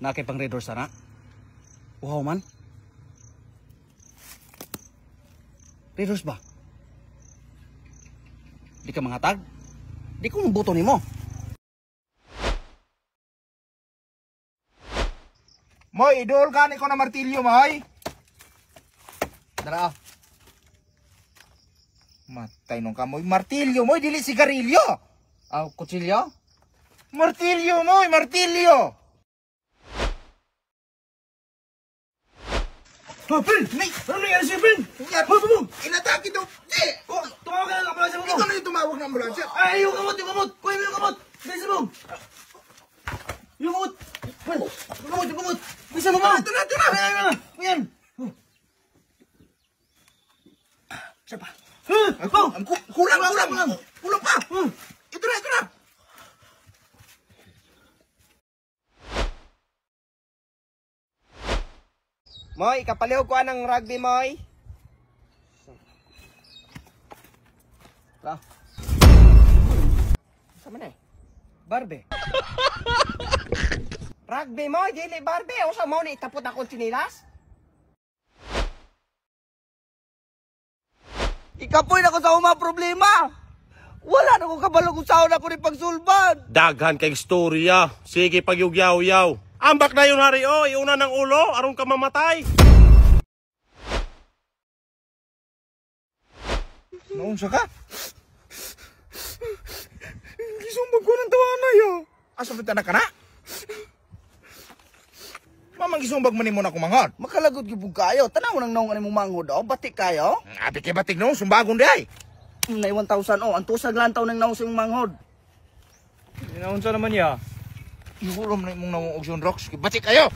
Nakay pang Red Horse sana. Uhaw man. Red Horse ba? Di ka mangatag? Di ko buto nimo. Moy, idol gani ko na martilyo, Moy. Dara. Matay nung kamoy. Martilyo, Moy, dili sigarilyo. Kutsilyo? Martilyo, Moy, martilyo. Pin! Nay! Ano nangyari sa'yo, Pin? Inatake ito. Tumawag ka ng ambulansya mo. Ikaw na yung tumawag ng ambulansya. Ay, yung kamot! Kuya mo yung kamot! Bisa mo! Yung kamot! Yung kamot! Bisa mo, Mang! Ito na. Ayan! Siya pa. Pao! Kulang pa. Ito na. Moy, kapaliw ko ng rugby, Moy. Sama na eh. Barbie. Rugby, Moy, dili Barbie. O sa mo ni itapot akong sinilas? Ikapoy na ko sa uma problema. Wala na ko kabalo kung saan ako ni pagsulban. Daghan kay istorya. Sige pagyugyaw-yaw. Ambak na yun, hari, o. Iuna ng ulo. Aron ka mamatay. Naunsa ka? Gisumbag ko ng tawanay, ah. Asa ka na? Mamang gisumbag man mo na kumangod. Makalagod gyud kayo. Tanaw nang naong mong manghod o. Batik kayo. Abi kay batik no, sumbagon di ay. Na 1,000 o. Ang tusag lang taon nang naong sa imong manghod. Inaunsa naman niya. Ihurom na imong naong og rocks. Batik kayo.